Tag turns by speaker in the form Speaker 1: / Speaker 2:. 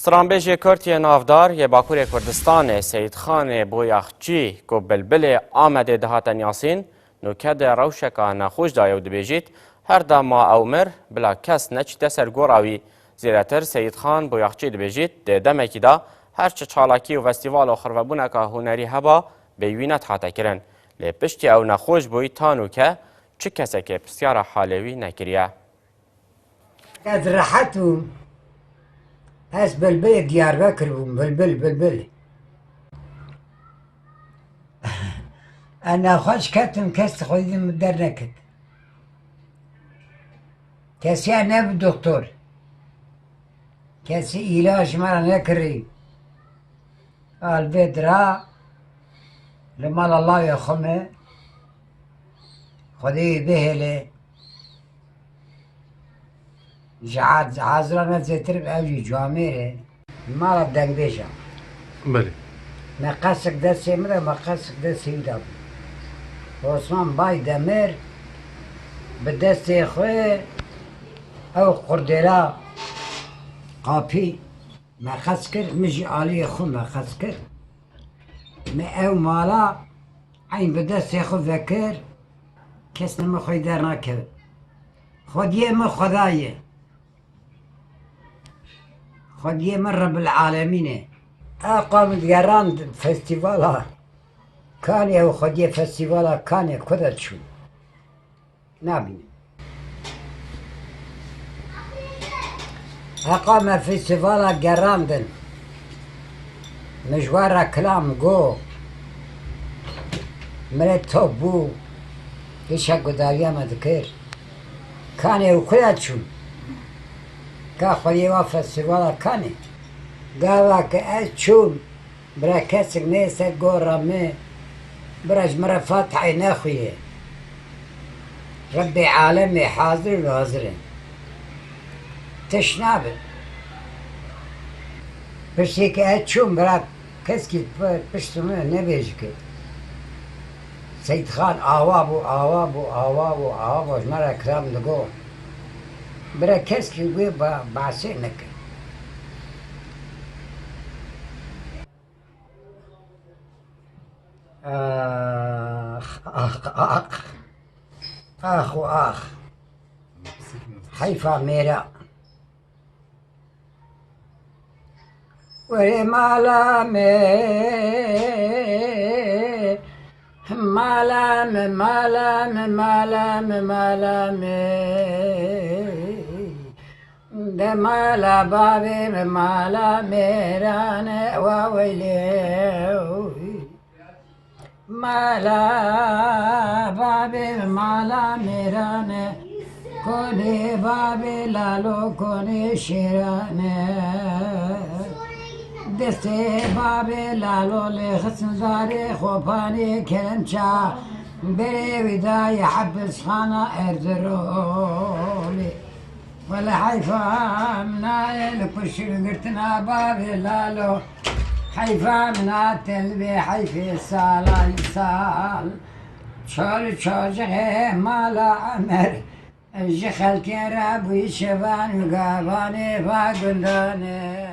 Speaker 1: سترانبیج کرتی نافدار یه باکور کردستان سید خان بویاخچی کو بلبل آمده دهاتن یاسین نوکد روشکا نخوش دایو دبیجید هر دما اومر بلا کس نچیده سرگوراوی زیرتر سید خان بویاخچی دبیجید ده دمکی دا هرچه چالاکی و فستیوال و خرفبونه که هنری هبا بیوینت حتا کرن لی پشتی او نخوش بوی تانو که چه کسی که پسیار حالوی نکریه
Speaker 2: قد راحتو هس بلبل دياربكر بلبل انا خوش كتم كست خودي مدرنكت كسي نب دكتور كسي علاج مرة نكري البدرة لمال الله يخمه خدي بهله جعاد عازرانه زيتر بأوجي جواميره مالا دنگبيشا
Speaker 3: بله
Speaker 2: مقاسك دسي مده مقاسك دسي داب عثمان باي دمر بدستي خوي او قردلا قاپي مقاس كر مجي علي خو مقاس كر ما او مالا عين بدستي خو ذكر كس نما خوي دار ناكر خديه ما خدايه خديه مرة بالعالمين قامت قران فستيفالها كان يا خديه فستيفالها كان كذا شو نابين أقام فستيفالها قراندن مجوار كلام جو مرت توبو ايش قداريا ما ذكر كان يا كذا شو كاخذ يوافس ولا كاني قالك اشوم برا كسر نيسا قورا مي برج مرة فاتح عين اخويا ربي عالمي حاضر وحاضرين تشنابل بس هيك اشوم برا كسكي بشتمه نبيجك سيد خان آوابو مرة كلام لقوه برا كسكي وي بعسينك اخ حيفا ميرا وري مالامي دمالا بابي مالا ميران وويلي مالا بابي مالا ميران كوني بابي لالو كوني شيران دستي بابي لالو لخصن زاري خوباني كرنشا بري وداي حبس خانا ارزرولي ولا حيفا منا الكشر قرتنا بابي لالو حيفا منا تلبي حيفي سال شور جغي مالا عمر جخل كرابي شبان وقاباني فاقنداني